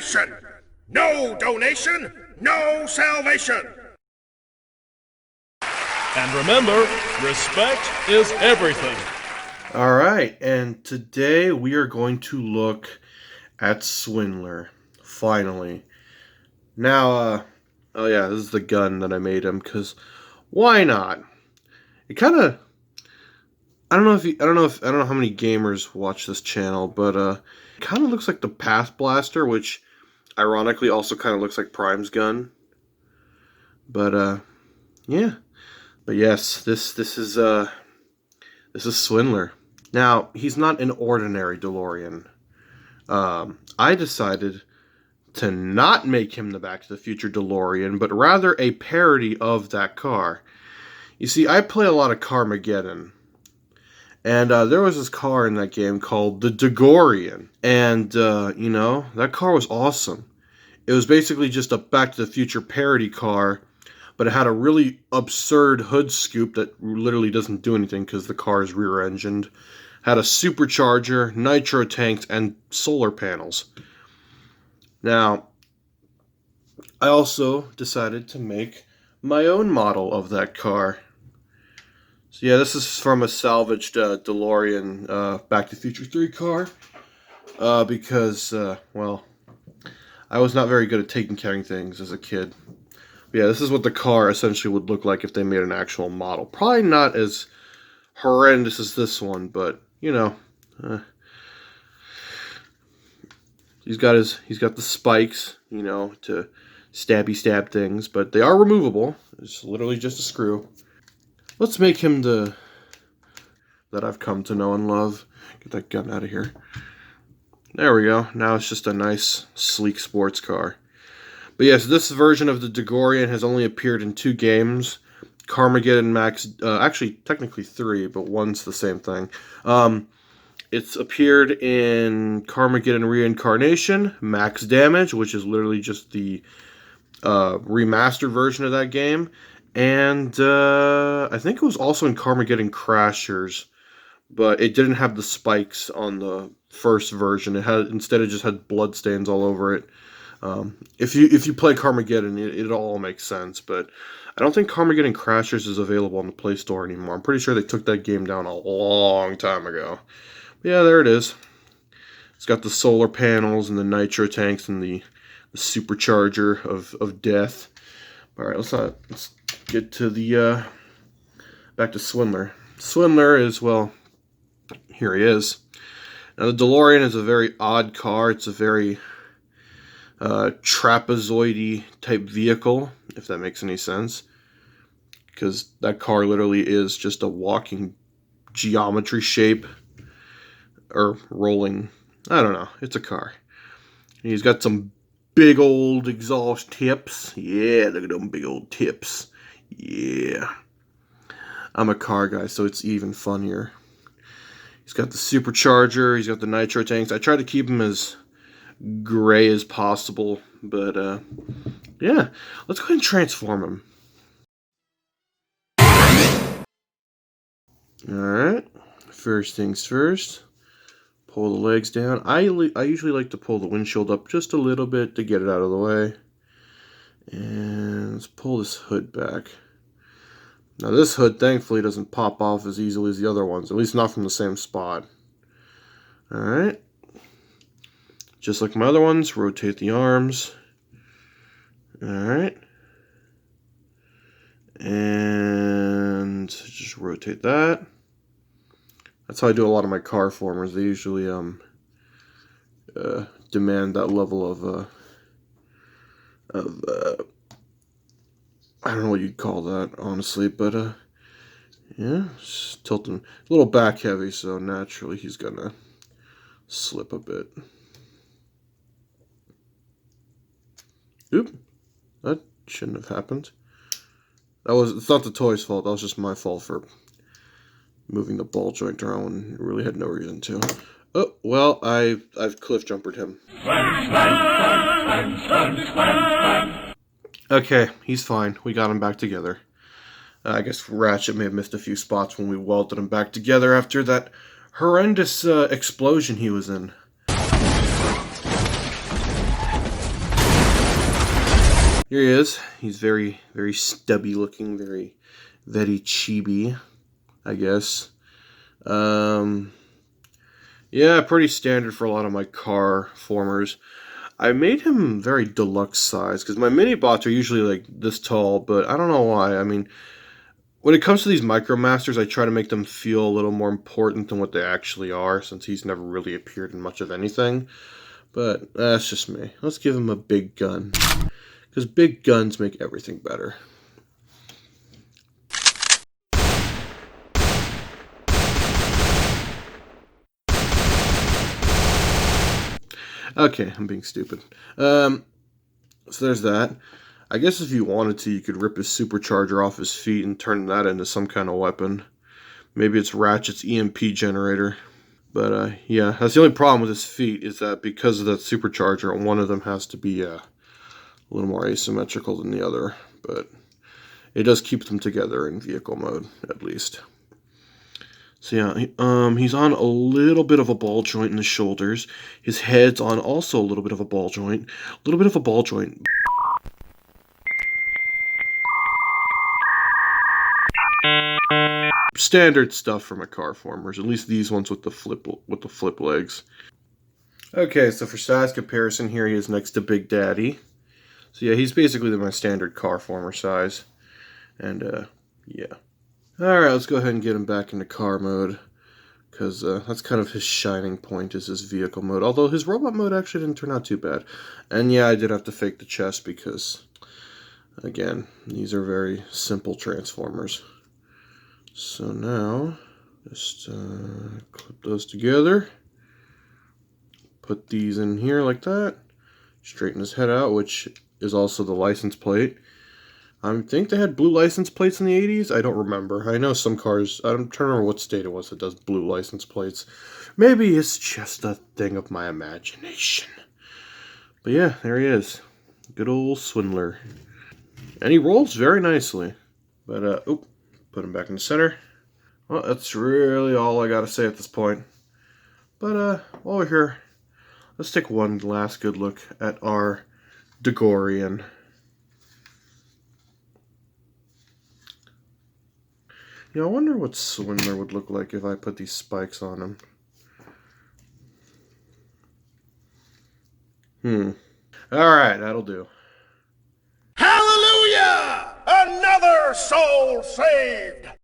nation! No donation, no salvation! And remember, respect is everything. Alright, and today we are going to look at Swindler, finally. Now, oh yeah, this is the gun that I made him, because why not? It kind of, I don't know how many gamers watch this channel, but it kind of looks like the Path Blaster, which ironically also kind of looks like Prime's gun. But yeah. But yes, this is Swindler. Now, he's not an ordinary DeLorean. I decided to not make him the Back to the Future DeLorean, but rather a parody of that car. You see, I play a lot of Carmageddon, and there was this car in that game called the DeGorean, and, you know, that car was awesome. It was basically just a Back to the Future parody car, but it had a really absurd hood scoop that literally doesn't do anything because the car is rear-engined. Had a supercharger, nitro tanks, and solar panels. Now, I also decided to make my own model of that car. So yeah, this is from a salvaged DeLorean Back to the Future 3 car. Because, well, I was not very good at taking care of things as a kid. Yeah, this is what the car essentially would look like if they made an actual model. Probably not as horrendous as this one, but you know, he's got the spikes, you know, to stab things, but they are removable. It's literally just a screw. Let's make him that I've come to know and love. Get that gun out of here. There we go. Now it's just a nice, sleek sports car. But yes, this version of the DeGorean has only appeared in 2 games. Carmageddon Max, actually technically 3, but one's the same thing. It's appeared in Carmageddon Reincarnation, Max Damage, which is literally just the remastered version of that game. And I think it was also in Carmageddon Crashers, but it didn't have the spikes on the first version. Instead it just had bloodstains all over it. If you play Carmageddon, it all makes sense, but I don't think Carmageddon Crashers is available on the Play Store anymore. I'm pretty sure they took that game down a long time ago. But yeah, there it is. It's got the solar panels and the nitro tanks and the supercharger of death. All right, let's get to the back to Swindler. Swindler is, well, here he is. Now the DeLorean is a very odd car. It's a very trapezoidy type vehicle, if that makes any sense, because that car literally is just a walking geometry shape, or rolling, I don't know, it's a car. And he's got some big old exhaust tips. Yeah, look at them big old tips. Yeah, I'm a car guy, so it's even funnier. He's got the supercharger, he's got the nitro tanks. I tried to keep him as gray as possible, but yeah, let's go ahead and transform him. Alright, first things first, pull the legs down. I usually like to pull the windshield up just a little bit to get it out of the way. And let's pull this hood back. Now this hood thankfully doesn't pop off as easily as the other ones, at least not from the same spot. Alright. Just like my other ones, rotate the arms. Alright. And just rotate that. That's how I do a lot of my car formers. They usually demand that level of I don't know what you'd call that, honestly, but yeah, just tilt him. A little back heavy, so naturally he's gonna slip a bit. Oop, that shouldn't have happened. It's not the toy's fault, that was just my fault for moving the ball joint around when it really had no reason to. Oh, well, I've cliff jumpered him. Okay, he's fine. We got him back together. I guess Ratchet may have missed a few spots when we welded him back together after that horrendous explosion he was in. here he is. He's very, very stubby looking, very chibi, I guess. Yeah, pretty standard for a lot of my car formers. I made him very deluxe size because my mini bots are usually like this tall, but I don't know why. I mean, when it comes to these MicroMasters, I try to make them feel a little more important than what they actually are, since he's never really appeared in much of anything. But that's just me. Let's give him a big gun, because big guns make everything better. Okay, I'm being stupid. So there's that. I guess if you wanted to, you could rip his supercharger off his feet and turn that into some kind of weapon. Maybe it's Ratchet's EMP generator. But yeah, that's the only problem with his feet, is that because of that supercharger, one of them has to be a little more asymmetrical than the other. But it does keep them together in vehicle mode, at least. So yeah, he's on a little bit of a ball joint in the shoulders. His head's on also a little bit of a ball joint. A little bit of a ball joint. Standard stuff for my car formers, at least these ones with the flip legs. Okay, so for size comparison, here he is next to Big Daddy. So yeah, he's basically my standard car former size. And yeah. Alright, let's go ahead and get him back into car mode, because that's kind of his shining point, is his vehicle mode. Although his robot mode actually didn't turn out too bad. And yeah, I did have to fake the chest because, again, these are very simple transformers. So now, just clip those together. Put these in here like that. Straighten his head out, which is also the license plate. I think they had blue license plates in the 80s. I don't remember. I know some cars, I'm trying to remember what state it was that does blue license plates. Maybe it's just a thing of my imagination. But yeah, there he is. Good old Swindler. And he rolls very nicely. But, put him back in the center. Well, that's really all I gotta say at this point. But, while we're here, let's take one last good look at our DeGorian. Yeah, I wonder what Swindler would look like if I put these spikes on him. Alright, that'll do. Hallelujah! Another soul saved!